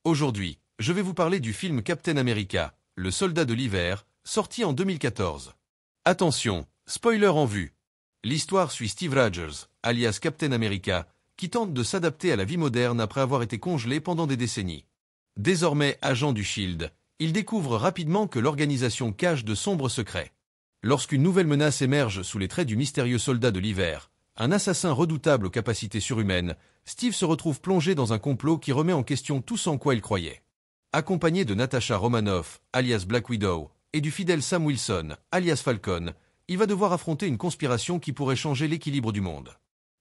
Aujourd'hui, je vais vous parler du film Captain America, le soldat de l'hiver, sorti en 2014. Attention, spoiler en vue. L'histoire suit Steve Rogers, alias Captain America, qui tente de s'adapter à la vie moderne après avoir été congelé pendant des décennies. Désormais agent du Shield, il découvre rapidement que l'organisation cache de sombres secrets. Lorsqu'une nouvelle menace émerge sous les traits du mystérieux soldat de l'hiver, un assassin redoutable aux capacités surhumaines, Steve se retrouve plongé dans un complot qui remet en question tout ce en quoi il croyait. Accompagné de Natasha Romanoff, alias Black Widow, et du fidèle Sam Wilson, alias Falcon, il va devoir affronter une conspiration qui pourrait changer l'équilibre du monde.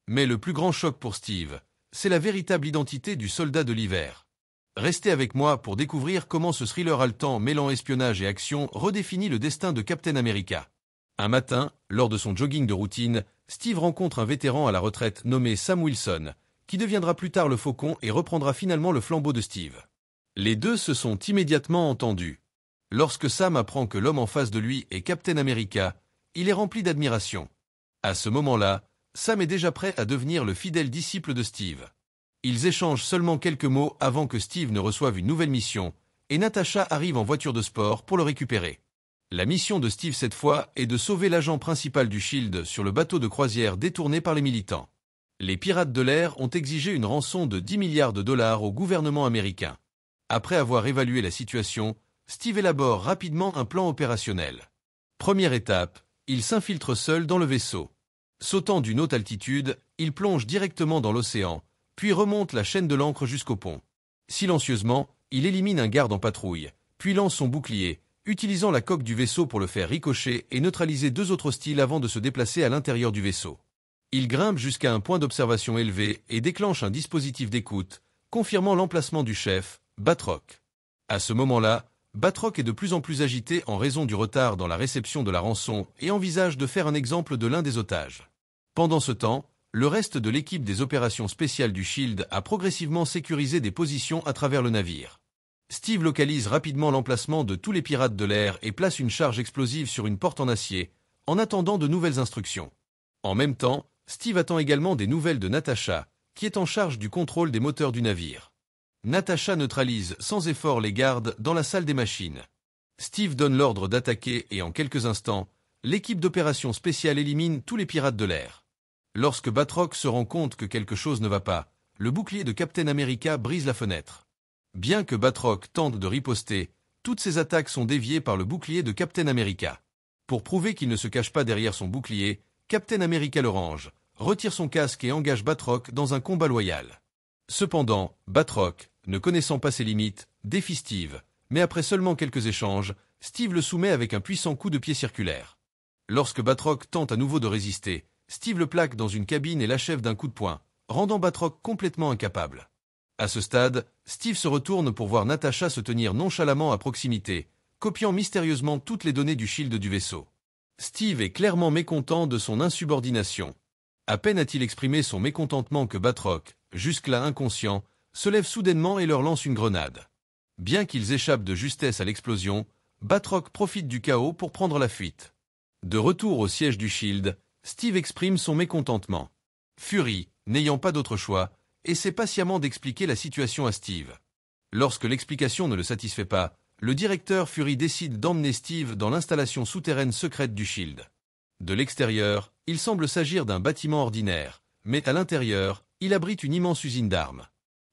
Mais le plus grand choc pour Steve, c'est la véritable identité du soldat de l'hiver. Restez avec moi pour découvrir comment ce thriller haletant mêlant espionnage et action redéfinit le destin de Captain America. Un matin, lors de son jogging de routine, Steve rencontre un vétéran à la retraite nommé Sam Wilson, qui deviendra plus tard le Faucon et reprendra finalement le flambeau de Steve. Les deux se sont immédiatement entendus. Lorsque Sam apprend que l'homme en face de lui est Captain America, il est rempli d'admiration. À ce moment-là, Sam est déjà prêt à devenir le fidèle disciple de Steve. Ils échangent seulement quelques mots avant que Steve ne reçoive une nouvelle mission, et Natasha arrive en voiture de sport pour le récupérer. La mission de Steve cette fois est de sauver l'agent principal du Shield sur le bateau de croisière détourné par les militants. Les pirates de l'air ont exigé une rançon de 10 milliards de dollars au gouvernement américain. Après avoir évalué la situation, Steve élabore rapidement un plan opérationnel. Première étape, il s'infiltre seul dans le vaisseau. Sautant d'une haute altitude, il plonge directement dans l'océan, puis remonte la chaîne de l'ancre jusqu'au pont. Silencieusement, il élimine un garde en patrouille, puis lance son bouclier, utilisant la coque du vaisseau pour le faire ricocher et neutraliser deux autres hostiles avant de se déplacer à l'intérieur du vaisseau. Il grimpe jusqu'à un point d'observation élevé et déclenche un dispositif d'écoute, confirmant l'emplacement du chef, Batroc. À ce moment-là, Batroc est de plus en plus agité en raison du retard dans la réception de la rançon et envisage de faire un exemple de l'un des otages. Pendant ce temps, le reste de l'équipe des opérations spéciales du Shield a progressivement sécurisé des positions à travers le navire. Steve localise rapidement l'emplacement de tous les pirates de l'air et place une charge explosive sur une porte en acier, en attendant de nouvelles instructions. En même temps, Steve attend également des nouvelles de Natasha, qui est en charge du contrôle des moteurs du navire. Natasha neutralise sans effort les gardes dans la salle des machines. Steve donne l'ordre d'attaquer et en quelques instants, l'équipe d'opérations spéciales élimine tous les pirates de l'air. Lorsque Batroc se rend compte que quelque chose ne va pas, le bouclier de Captain America brise la fenêtre. Bien que Batroc tente de riposter, toutes ses attaques sont déviées par le bouclier de Captain America. Pour prouver qu'il ne se cache pas derrière son bouclier, Captain America le range, retire son casque et engage Batroc dans un combat loyal. Cependant, Batroc, ne connaissant pas ses limites, défie Steve, mais après seulement quelques échanges, Steve le soumet avec un puissant coup de pied circulaire. Lorsque Batroc tente à nouveau de résister, Steve le plaque dans une cabine et l'achève d'un coup de poing, rendant Batroc complètement incapable. À ce stade, Steve se retourne pour voir Natasha se tenir nonchalamment à proximité, copiant mystérieusement toutes les données du shield du vaisseau. Steve est clairement mécontent de son insubordination. À peine a-t-il exprimé son mécontentement que Batroc, jusque-là inconscient, se lève soudainement et leur lance une grenade. Bien qu'ils échappent de justesse à l'explosion, Batroc profite du chaos pour prendre la fuite. De retour au siège du Shield, Steve exprime son mécontentement. Fury, n'ayant pas d'autre choix, essaie patiemment d'expliquer la situation à Steve. Lorsque l'explication ne le satisfait pas, le directeur Fury décide d'emmener Steve dans l'installation souterraine secrète du Shield. De l'extérieur, il semble s'agir d'un bâtiment ordinaire, mais à l'intérieur, il abrite une immense usine d'armes.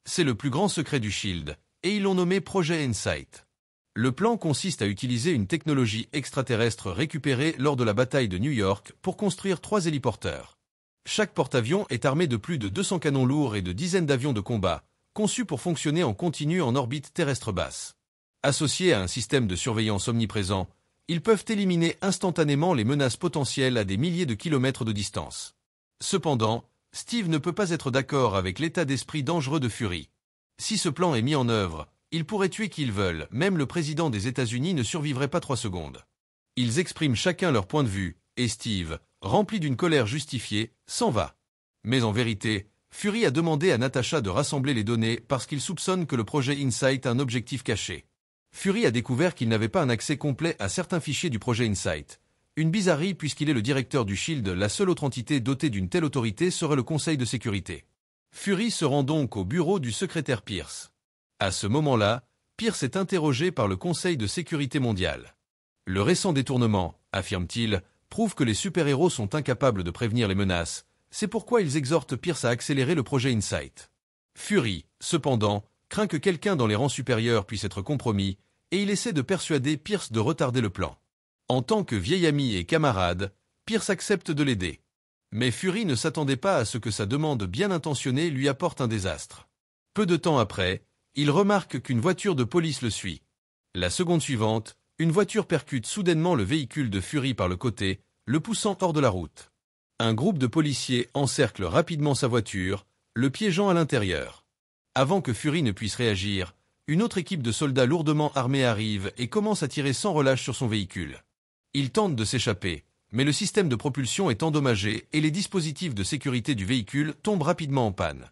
C'est le plus grand secret du Shield, et ils l'ont nommé Projet Insight. Le plan consiste à utiliser une technologie extraterrestre récupérée lors de la bataille de New York pour construire 3 héliporteurs. Chaque porte-avions est armé de plus de 200 canons lourds et de dizaines d'avions de combat, conçus pour fonctionner en continu en orbite terrestre basse. Associés à un système de surveillance omniprésent, ils peuvent éliminer instantanément les menaces potentielles à des milliers de kilomètres de distance. Cependant, Steve ne peut pas être d'accord avec l'état d'esprit dangereux de Fury. Si ce plan est mis en œuvre, ils pourraient tuer qui ils veulent, même le président des États-Unis ne survivrait pas 3 secondes. Ils expriment chacun leur point de vue, et Steve, rempli d'une colère justifiée, s'en va. Mais en vérité, Fury a demandé à Natasha de rassembler les données parce qu'il soupçonne que le projet Insight a un objectif caché. Fury a découvert qu'il n'avait pas un accès complet à certains fichiers du projet Insight. Une bizarrerie puisqu'il est le directeur du Shield, la seule autre entité dotée d'une telle autorité serait le Conseil de sécurité. Fury se rend donc au bureau du secrétaire Pierce. À ce moment-là, Pierce est interrogé par le Conseil de sécurité mondiale. Le récent détournement, affirme-t-il, prouve que les super-héros sont incapables de prévenir les menaces, c'est pourquoi ils exhortent Pierce à accélérer le projet Insight. Fury, cependant, craint que quelqu'un dans les rangs supérieurs puisse être compromis, et il essaie de persuader Pierce de retarder le plan. En tant que vieil ami et camarade, Pierce accepte de l'aider. Mais Fury ne s'attendait pas à ce que sa demande bien intentionnée lui apporte un désastre. Peu de temps après, il remarque qu'une voiture de police le suit. La seconde suivante, une voiture percute soudainement le véhicule de Fury par le côté, le poussant hors de la route. Un groupe de policiers encercle rapidement sa voiture, le piégeant à l'intérieur. Avant que Fury ne puisse réagir, une autre équipe de soldats lourdement armés arrive et commence à tirer sans relâche sur son véhicule. Il tente de s'échapper, mais le système de propulsion est endommagé et les dispositifs de sécurité du véhicule tombent rapidement en panne.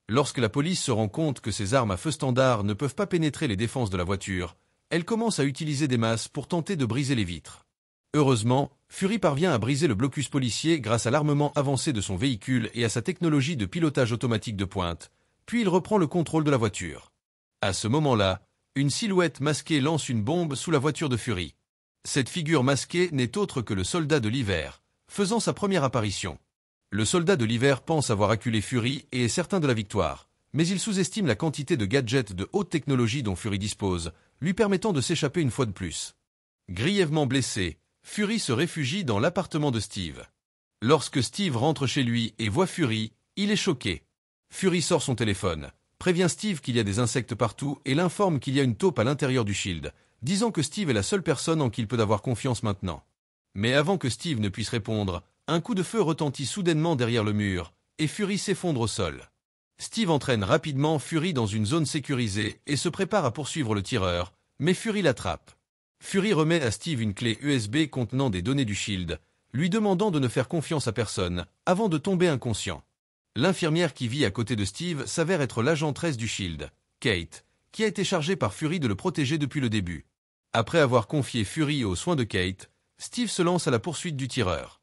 Lorsque la police se rend compte que ses armes à feu standard ne peuvent pas pénétrer les défenses de la voiture, elle commence à utiliser des masses pour tenter de briser les vitres. Heureusement, Fury parvient à briser le blocus policier grâce à l'armement avancé de son véhicule et à sa technologie de pilotage automatique de pointe, puis il reprend le contrôle de la voiture. À ce moment-là, une silhouette masquée lance une bombe sous la voiture de Fury. Cette figure masquée n'est autre que le soldat de l'hiver, faisant sa première apparition. Le soldat de l'hiver pense avoir acculé Fury et est certain de la victoire, mais il sous-estime la quantité de gadgets de haute technologie dont Fury dispose, lui permettant de s'échapper une fois de plus. Grièvement blessé, Fury se réfugie dans l'appartement de Steve. Lorsque Steve rentre chez lui et voit Fury, il est choqué. Fury sort son téléphone, prévient Steve qu'il y a des insectes partout et l'informe qu'il y a une taupe à l'intérieur du Shield, disant que Steve est la seule personne en qui il peut avoir confiance maintenant. Mais avant que Steve ne puisse répondre, un coup de feu retentit soudainement derrière le mur, et Fury s'effondre au sol. Steve entraîne rapidement Fury dans une zone sécurisée et se prépare à poursuivre le tireur, mais Fury l'attrape. Fury remet à Steve une clé USB contenant des données du Shield, lui demandant de ne faire confiance à personne, avant de tomber inconscient. L'infirmière qui vit à côté de Steve s'avère être l'agent-tresse du Shield, Kate, qui a été chargée par Fury de le protéger depuis le début. Après avoir confié Fury aux soins de Kate, Steve se lance à la poursuite du tireur.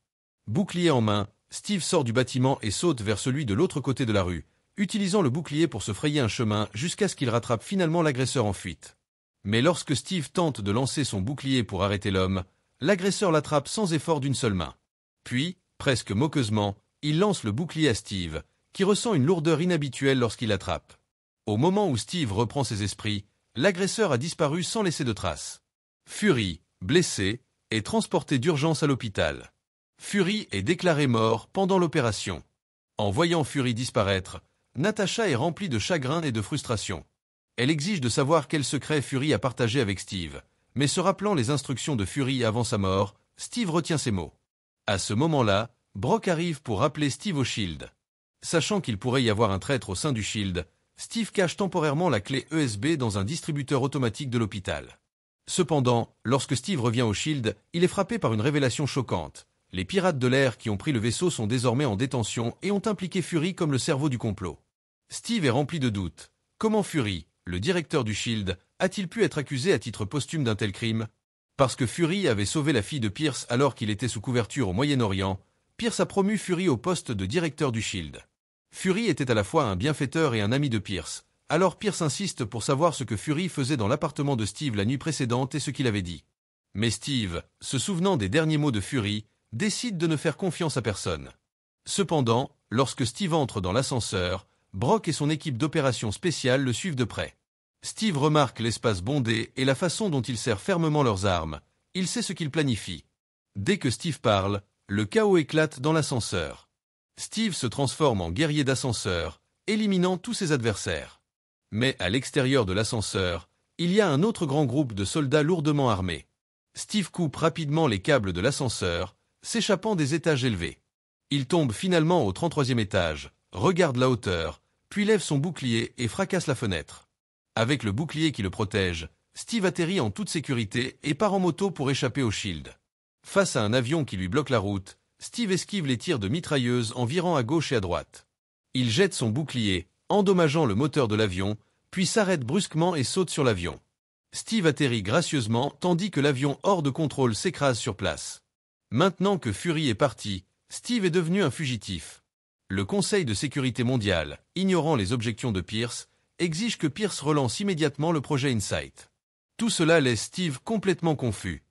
Bouclier en main, Steve sort du bâtiment et saute vers celui de l'autre côté de la rue, utilisant le bouclier pour se frayer un chemin jusqu'à ce qu'il rattrape finalement l'agresseur en fuite. Mais lorsque Steve tente de lancer son bouclier pour arrêter l'homme, l'agresseur l'attrape sans effort d'une seule main. Puis, presque moqueusement, il lance le bouclier à Steve, qui ressent une lourdeur inhabituelle lorsqu'il l'attrape. Au moment où Steve reprend ses esprits, l'agresseur a disparu sans laisser de traces. Fury, blessé, est transporté d'urgence à l'hôpital. Fury est déclaré mort pendant l'opération. En voyant Fury disparaître, Natasha est remplie de chagrin et de frustration. Elle exige de savoir quel secret Fury a partagé avec Steve, mais se rappelant les instructions de Fury avant sa mort, Steve retient ses mots. À ce moment-là, Brock arrive pour rappeler Steve au Shield. Sachant qu'il pourrait y avoir un traître au sein du Shield, Steve cache temporairement la clé USB dans un distributeur automatique de l'hôpital. Cependant, lorsque Steve revient au Shield, il est frappé par une révélation choquante. Les pirates de l'air qui ont pris le vaisseau sont désormais en détention et ont impliqué Fury comme le cerveau du complot. Steve est rempli de doutes. Comment Fury, le directeur du Shield, a-t-il pu être accusé à titre posthume d'un tel crime? Parce que Fury avait sauvé la fille de Pierce alors qu'il était sous couverture au Moyen-Orient, Pierce a promu Fury au poste de directeur du Shield. Fury était à la fois un bienfaiteur et un ami de Pierce, alors Pierce insiste pour savoir ce que Fury faisait dans l'appartement de Steve la nuit précédente et ce qu'il avait dit. Mais Steve, se souvenant des derniers mots de Fury, décide de ne faire confiance à personne. Cependant, lorsque Steve entre dans l'ascenseur, Brock et son équipe d'opérations spéciales le suivent de près. Steve remarque l'espace bondé et la façon dont ils serrent fermement leurs armes. Il sait ce qu'ils planifient. Dès que Steve parle, le chaos éclate dans l'ascenseur. Steve se transforme en guerrier d'ascenseur, éliminant tous ses adversaires. Mais à l'extérieur de l'ascenseur, il y a un autre grand groupe de soldats lourdement armés. Steve coupe rapidement les câbles de l'ascenseur, s'échappant des étages élevés. Il tombe finalement au 33e étage, regarde la hauteur, puis lève son bouclier et fracasse la fenêtre. Avec le bouclier qui le protège, Steve atterrit en toute sécurité et part en moto pour échapper au Shield. Face à un avion qui lui bloque la route, Steve esquive les tirs de mitrailleuse en virant à gauche et à droite. Il jette son bouclier, endommageant le moteur de l'avion, puis s'arrête brusquement et saute sur l'avion. Steve atterrit gracieusement tandis que l'avion hors de contrôle s'écrase sur place. Maintenant que Fury est parti, Steve est devenu un fugitif. Le Conseil de sécurité mondiale, ignorant les objections de Pierce, exige que Pierce relance immédiatement le projet Insight. Tout cela laisse Steve complètement confus.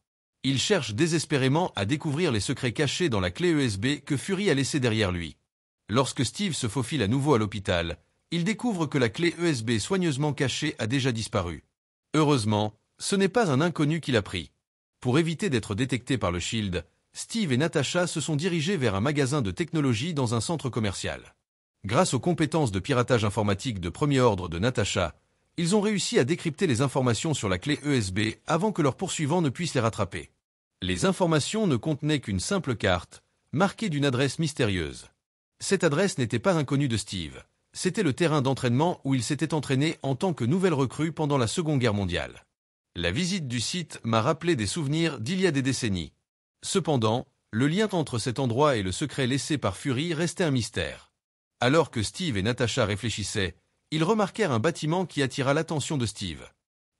Il cherche désespérément à découvrir les secrets cachés dans la clé USB que Fury a laissée derrière lui. Lorsque Steve se faufile à nouveau à l'hôpital, il découvre que la clé USB soigneusement cachée a déjà disparu. Heureusement, ce n'est pas un inconnu qui l'a pris. Pour éviter d'être détecté par le Shield, Steve et Natasha se sont dirigés vers un magasin de technologie dans un centre commercial. Grâce aux compétences de piratage informatique de premier ordre de Natasha, ils ont réussi à décrypter les informations sur la clé USB avant que leurs poursuivants ne puissent les rattraper. Les informations ne contenaient qu'une simple carte, marquée d'une adresse mystérieuse. Cette adresse n'était pas inconnue de Steve. C'était le terrain d'entraînement où il s'était entraîné en tant que nouvelle recrue pendant la Seconde Guerre mondiale. La visite du site m'a rappelé des souvenirs d'il y a des décennies. Cependant, le lien entre cet endroit et le secret laissé par Fury restait un mystère. Alors que Steve et Natasha réfléchissaient, ils remarquèrent un bâtiment qui attira l'attention de Steve.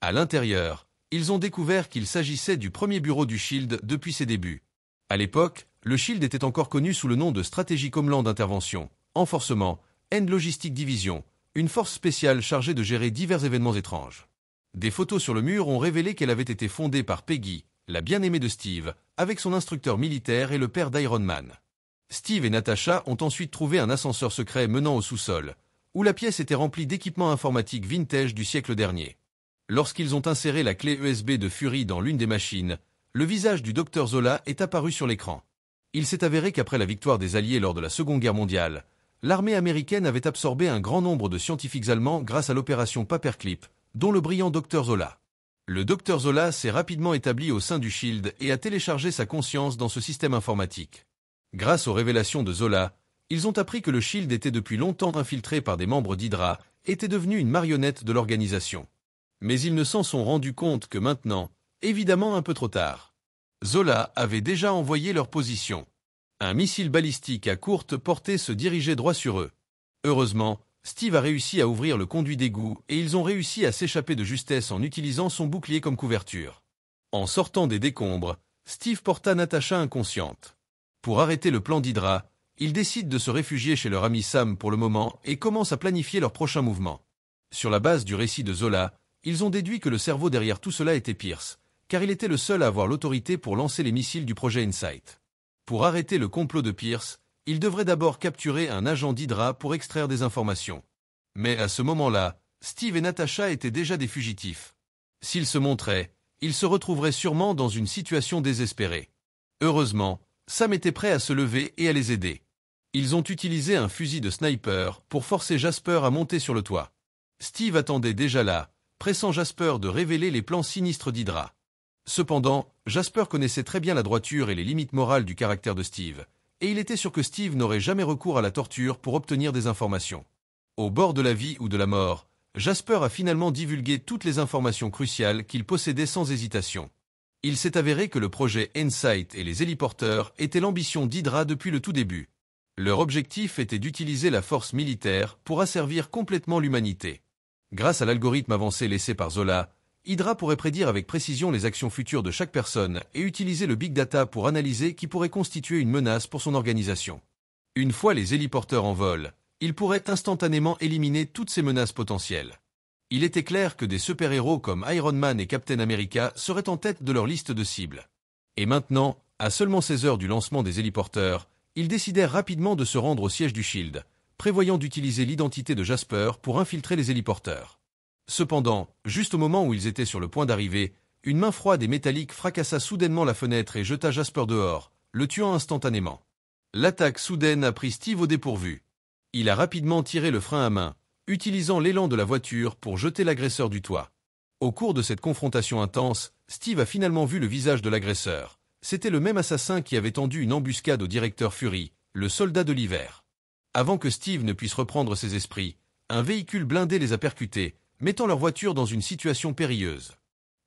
À l'intérieur, ils ont découvert qu'il s'agissait du premier bureau du Shield depuis ses débuts. À l'époque, le Shield était encore connu sous le nom de Strategic Homeland Intervention, Enforcement, and Logistic Division, une force spéciale chargée de gérer divers événements étranges. Des photos sur le mur ont révélé qu'elle avait été fondée par Peggy, la bien-aimée de Steve, avec son instructeur militaire et le père d'Iron Man. Steve et Natasha ont ensuite trouvé un ascenseur secret menant au sous-sol, où la pièce était remplie d'équipements informatiques vintage du siècle dernier. Lorsqu'ils ont inséré la clé USB de Fury dans l'une des machines, le visage du Dr Zola est apparu sur l'écran. Il s'est avéré qu'après la victoire des Alliés lors de la Seconde Guerre mondiale, l'armée américaine avait absorbé un grand nombre de scientifiques allemands grâce à l'opération Paperclip, dont le brillant Dr Zola. Le Dr Zola s'est rapidement établi au sein du Shield et a téléchargé sa conscience dans ce système informatique. Grâce aux révélations de Zola, ils ont appris que le Shield était depuis longtemps infiltré par des membres d'Hydra, était devenu une marionnette de l'organisation. Mais ils ne s'en sont rendus compte que maintenant, évidemment un peu trop tard. Zola avait déjà envoyé leur position. Un missile balistique à courte portée se dirigeait droit sur eux. Heureusement, Steve a réussi à ouvrir le conduit d'égout et ils ont réussi à s'échapper de justesse en utilisant son bouclier comme couverture. En sortant des décombres, Steve porta Natasha inconsciente. Pour arrêter le plan d'Hydra, ils décident de se réfugier chez leur ami Sam pour le moment et commencent à planifier leur prochain mouvement. Sur la base du récit de Zola, ils ont déduit que le cerveau derrière tout cela était Pierce, car il était le seul à avoir l'autorité pour lancer les missiles du projet Insight. Pour arrêter le complot de Pierce, ils devraient d'abord capturer un agent d'Hydra pour extraire des informations. Mais à ce moment-là, Steve et Natasha étaient déjà des fugitifs. S'ils se montraient, ils se retrouveraient sûrement dans une situation désespérée. Heureusement, Sam était prêt à se lever et à les aider. Ils ont utilisé un fusil de sniper pour forcer Jasper à monter sur le toit. Steve attendait déjà là, pressant Jasper de révéler les plans sinistres d'Hydra. Cependant, Jasper connaissait très bien la droiture et les limites morales du caractère de Steve, et il était sûr que Steve n'aurait jamais recours à la torture pour obtenir des informations. Au bord de la vie ou de la mort, Jasper a finalement divulgué toutes les informations cruciales qu'il possédait sans hésitation. Il s'est avéré que le projet Insight et les héliporteurs étaient l'ambition d'Hydra depuis le tout début. Leur objectif était d'utiliser la force militaire pour asservir complètement l'humanité. Grâce à l'algorithme avancé laissé par Zola, Hydra pourrait prédire avec précision les actions futures de chaque personne et utiliser le big data pour analyser qui pourrait constituer une menace pour son organisation. Une fois les héliporteurs en vol, ils pourraient instantanément éliminer toutes ces menaces potentielles. Il était clair que des super-héros comme Iron Man et Captain America seraient en tête de leur liste de cibles. Et maintenant, à seulement 16 heures du lancement des héliporteurs, ils décidèrent rapidement de se rendre au siège du Shield, prévoyant d'utiliser l'identité de Jasper pour infiltrer les héliporteurs. Cependant, juste au moment où ils étaient sur le point d'arriver, une main froide et métallique fracassa soudainement la fenêtre et jeta Jasper dehors, le tuant instantanément. L'attaque soudaine a pris Steve au dépourvu. Il a rapidement tiré le frein à main, utilisant l'élan de la voiture pour jeter l'agresseur du toit. Au cours de cette confrontation intense, Steve a finalement vu le visage de l'agresseur. C'était le même assassin qui avait tendu une embuscade au directeur Fury, le soldat de l'hiver. Avant que Steve ne puisse reprendre ses esprits, un véhicule blindé les a percutés, mettant leur voiture dans une situation périlleuse.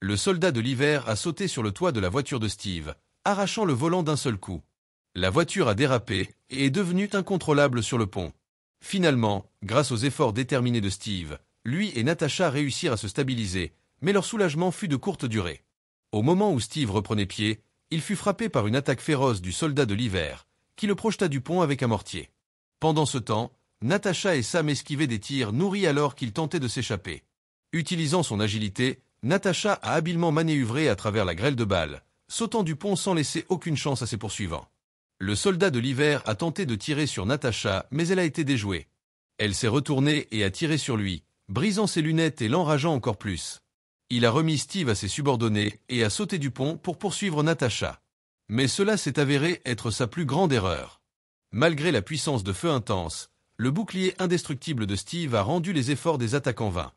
Le soldat de l'hiver a sauté sur le toit de la voiture de Steve, arrachant le volant d'un seul coup. La voiture a dérapé et est devenue incontrôlable sur le pont. Finalement, grâce aux efforts déterminés de Steve, lui et Natasha réussirent à se stabiliser, mais leur soulagement fut de courte durée. Au moment où Steve reprenait pied, il fut frappé par une attaque féroce du soldat de l'hiver, qui le projeta du pont avec un mortier. Pendant ce temps, Natasha et Sam esquivaient des tirs nourris alors qu'ils tentaient de s'échapper. Utilisant son agilité, Natasha a habilement manœuvré à travers la grêle de balles, sautant du pont sans laisser aucune chance à ses poursuivants. Le soldat de l'hiver a tenté de tirer sur Natasha, mais elle a été déjouée. Elle s'est retournée et a tiré sur lui, brisant ses lunettes et l'enrageant encore plus. Il a remis Steve à ses subordonnés et a sauté du pont pour poursuivre Natasha. Mais cela s'est avéré être sa plus grande erreur. Malgré la puissance de feu intense, le bouclier indestructible de Steve a rendu les efforts des attaquants vains.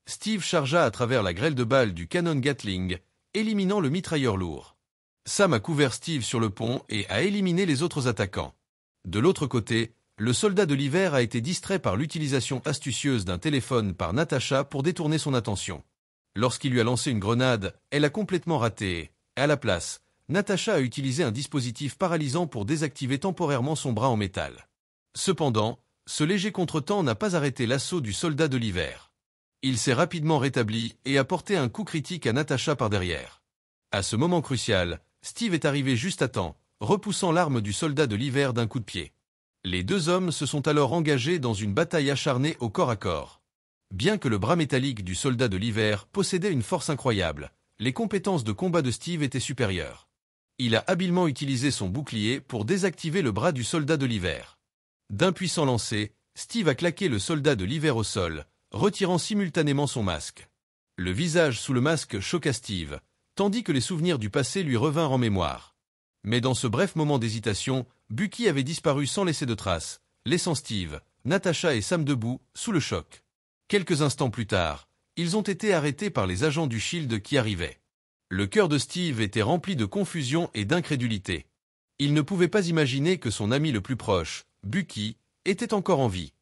Steve chargea à travers la grêle de balles du canon Gatling, éliminant le mitrailleur lourd. Sam a couvert Steve sur le pont et a éliminé les autres attaquants. De l'autre côté, le soldat de l'hiver a été distrait par l'utilisation astucieuse d'un téléphone par Natasha pour détourner son attention. Lorsqu'il lui a lancé une grenade, elle a complètement raté et, à la place, Natasha a utilisé un dispositif paralysant pour désactiver temporairement son bras en métal. Cependant, ce léger contretemps n'a pas arrêté l'assaut du soldat de l'hiver. Il s'est rapidement rétabli et a porté un coup critique à Natasha par derrière. À ce moment crucial, Steve est arrivé juste à temps, repoussant l'arme du soldat de l'hiver d'un coup de pied. Les deux hommes se sont alors engagés dans une bataille acharnée au corps à corps. Bien que le bras métallique du soldat de l'hiver possédait une force incroyable, les compétences de combat de Steve étaient supérieures. Il a habilement utilisé son bouclier pour désactiver le bras du soldat de l'hiver. D'un puissant lancer, Steve a claqué le soldat de l'hiver au sol, retirant simultanément son masque. Le visage sous le masque choqua Steve, tandis que les souvenirs du passé lui revinrent en mémoire. Mais dans ce bref moment d'hésitation, Bucky avait disparu sans laisser de traces, laissant Steve, Natasha et Sam debout, sous le choc. Quelques instants plus tard, ils ont été arrêtés par les agents du Shield qui arrivaient. Le cœur de Steve était rempli de confusion et d'incrédulité. Il ne pouvait pas imaginer que son ami le plus proche, Bucky, était encore en vie.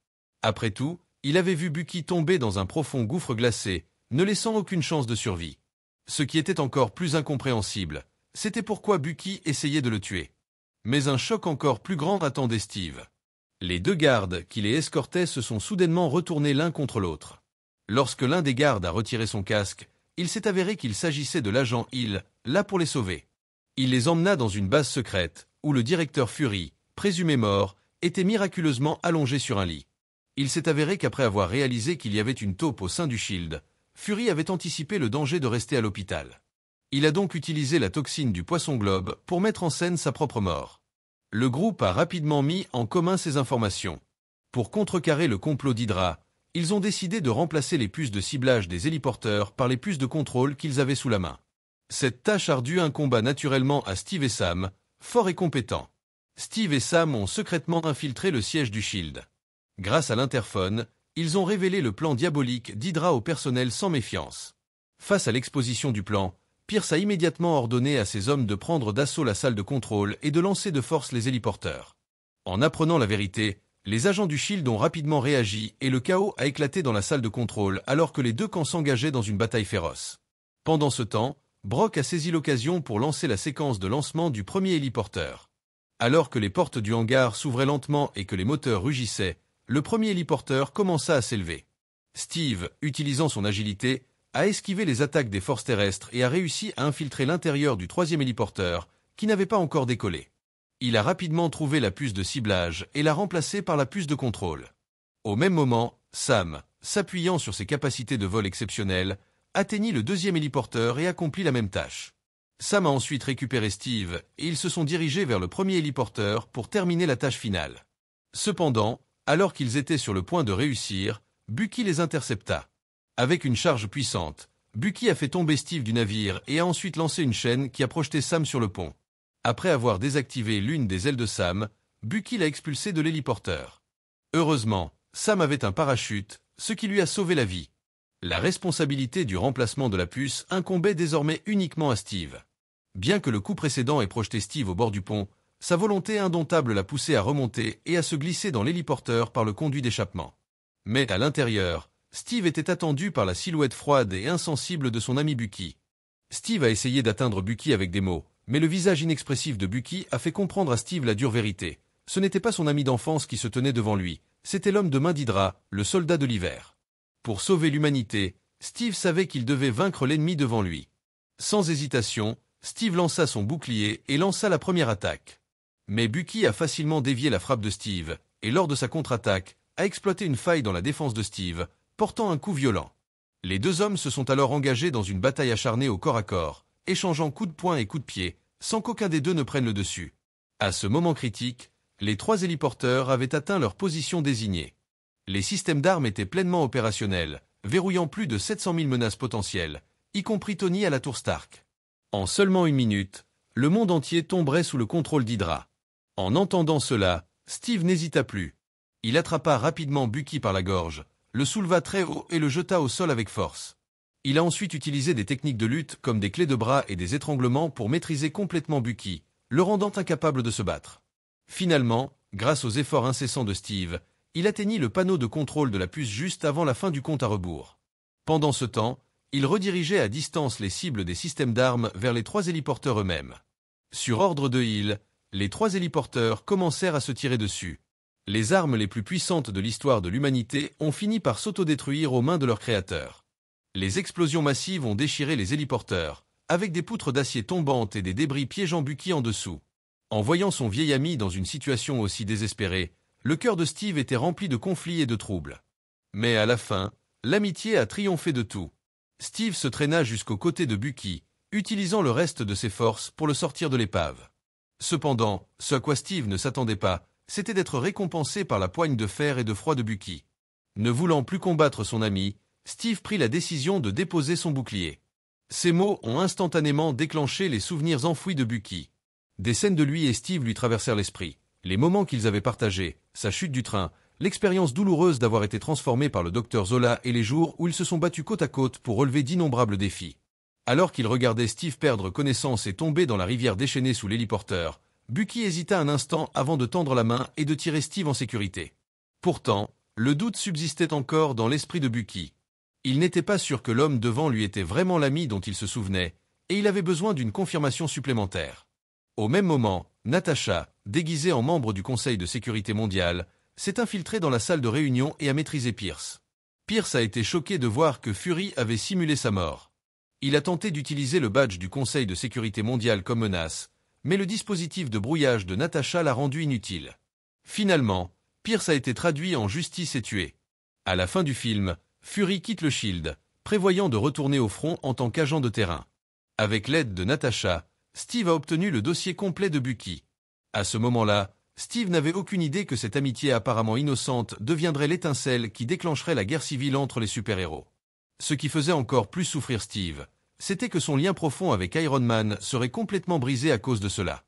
Après tout, il avait vu Bucky tomber dans un profond gouffre glacé, ne laissant aucune chance de survie. Ce qui était encore plus incompréhensible, c'était pourquoi Bucky essayait de le tuer. Mais un choc encore plus grand attendait Steve. Les deux gardes qui les escortaient se sont soudainement retournés l'un contre l'autre. Lorsque l'un des gardes a retiré son casque, il s'est avéré qu'il s'agissait de l'agent Hill, là pour les sauver. Il les emmena dans une base secrète, où le directeur Fury, présumé mort, était miraculeusement allongé sur un lit. Il s'est avéré qu'après avoir réalisé qu'il y avait une taupe au sein du Shield, Fury avait anticipé le danger de rester à l'hôpital. Il a donc utilisé la toxine du poisson-globe pour mettre en scène sa propre mort. Le groupe a rapidement mis en commun ces informations. Pour contrecarrer le complot d'Hydra, ils ont décidé de remplacer les puces de ciblage des héliporteurs par les puces de contrôle qu'ils avaient sous la main. Cette tâche ardue incomba naturellement à Steve et Sam, forts et compétents. Steve et Sam ont secrètement infiltré le siège du Shield. Grâce à l'interphone, ils ont révélé le plan diabolique d'Hydra au personnel sans méfiance. Face à l'exposition du plan, Pierce a immédiatement ordonné à ses hommes de prendre d'assaut la salle de contrôle et de lancer de force les héliporteurs. En apprenant la vérité, les agents du Shield ont rapidement réagi et le chaos a éclaté dans la salle de contrôle alors que les deux camps s'engageaient dans une bataille féroce. Pendant ce temps, Brock a saisi l'occasion pour lancer la séquence de lancement du premier héliporteur. Alors que les portes du hangar s'ouvraient lentement et que les moteurs rugissaient, le premier héliporteur commença à s'élever. Steve, utilisant son agilité, a esquivé les attaques des forces terrestres et a réussi à infiltrer l'intérieur du troisième héliporteur, qui n'avait pas encore décollé. Il a rapidement trouvé la puce de ciblage et l'a remplacée par la puce de contrôle. Au même moment, Sam, s'appuyant sur ses capacités de vol exceptionnelles, atteignit le deuxième héliporteur et accomplit la même tâche. Sam a ensuite récupéré Steve et ils se sont dirigés vers le premier héliporteur pour terminer la tâche finale. Cependant, alors qu'ils étaient sur le point de réussir, Bucky les intercepta. Avec une charge puissante, Bucky a fait tomber Steve du navire et a ensuite lancé une chaîne qui a projeté Sam sur le pont. Après avoir désactivé l'une des ailes de Sam, Bucky l'a expulsé de l'héliporteur. Heureusement, Sam avait un parachute, ce qui lui a sauvé la vie. La responsabilité du remplacement de la puce incombait désormais uniquement à Steve. Bien que le coup précédent ait projeté Steve au bord du pont, sa volonté indomptable l'a poussé à remonter et à se glisser dans l'héliporteur par le conduit d'échappement. Mais à l'intérieur, Steve était attendu par la silhouette froide et insensible de son ami Bucky. Steve a essayé d'atteindre Bucky avec des mots, mais le visage inexpressif de Bucky a fait comprendre à Steve la dure vérité. Ce n'était pas son ami d'enfance qui se tenait devant lui, c'était l'homme de main d'Hydra, le soldat de l'hiver. Pour sauver l'humanité, Steve savait qu'il devait vaincre l'ennemi devant lui. Sans hésitation, Steve lança son bouclier et lança la première attaque. Mais Bucky a facilement dévié la frappe de Steve, et lors de sa contre-attaque, a exploité une faille dans la défense de Steve, portant un coup violent. Les deux hommes se sont alors engagés dans une bataille acharnée au corps à corps, échangeant coups de poing et coups de pied, sans qu'aucun des deux ne prenne le dessus. À ce moment critique, les trois héliporteurs avaient atteint leur position désignée. Les systèmes d'armes étaient pleinement opérationnels, verrouillant plus de 700 000 menaces potentielles, y compris Tony à la tour Stark. En seulement une minute, le monde entier tomberait sous le contrôle d'Hydra. En entendant cela, Steve n'hésita plus. Il attrapa rapidement Bucky par la gorge, le souleva très haut et le jeta au sol avec force. Il a ensuite utilisé des techniques de lutte comme des clés de bras et des étranglements pour maîtriser complètement Bucky, le rendant incapable de se battre. Finalement, grâce aux efforts incessants de Steve, il atteignit le panneau de contrôle de la puce juste avant la fin du compte à rebours. Pendant ce temps, il redirigeait à distance les cibles des systèmes d'armes vers les trois héliporteurs eux-mêmes. Sur ordre de Hill, les trois héliporteurs commencèrent à se tirer dessus. Les armes les plus puissantes de l'histoire de l'humanité ont fini par s'autodétruire aux mains de leurs créateurs. Les explosions massives ont déchiré les héliporteurs, avec des poutres d'acier tombantes et des débris piégeant Bucky en dessous. En voyant son vieil ami dans une situation aussi désespérée, le cœur de Steve était rempli de conflits et de troubles. Mais à la fin, l'amitié a triomphé de tout. Steve se traîna jusqu'aux côtés de Bucky, utilisant le reste de ses forces pour le sortir de l'épave. Cependant, ce à quoi Steve ne s'attendait pas, c'était d'être récompensé par la poigne de fer et de froid de Bucky. Ne voulant plus combattre son ami, Steve prit la décision de déposer son bouclier. Ces mots ont instantanément déclenché les souvenirs enfouis de Bucky. Des scènes de lui et Steve lui traversèrent l'esprit. Les moments qu'ils avaient partagés, sa chute du train, l'expérience douloureuse d'avoir été transformé par le docteur Zola et les jours où ils se sont battus côte à côte pour relever d'innombrables défis. Alors qu'il regardait Steve perdre connaissance et tomber dans la rivière déchaînée sous l'héliporteur, Bucky hésita un instant avant de tendre la main et de tirer Steve en sécurité. Pourtant, le doute subsistait encore dans l'esprit de Bucky. Il n'était pas sûr que l'homme devant lui était vraiment l'ami dont il se souvenait, et il avait besoin d'une confirmation supplémentaire. Au même moment, Natasha, déguisée en membre du Conseil de sécurité mondiale, s'est infiltrée dans la salle de réunion et a maîtrisé Pierce. Pierce a été choqué de voir que Fury avait simulé sa mort. Il a tenté d'utiliser le badge du Conseil de sécurité mondiale comme menace, mais le dispositif de brouillage de Natasha l'a rendu inutile. Finalement, Pierce a été traduit en justice et tué. À la fin du film, Fury quitte le Shield, prévoyant de retourner au front en tant qu'agent de terrain. Avec l'aide de Natasha, Steve a obtenu le dossier complet de Bucky. À ce moment-là, Steve n'avait aucune idée que cette amitié apparemment innocente deviendrait l'étincelle qui déclencherait la guerre civile entre les super-héros. Ce qui faisait encore plus souffrir Steve, c'était que son lien profond avec Iron Man serait complètement brisé à cause de cela.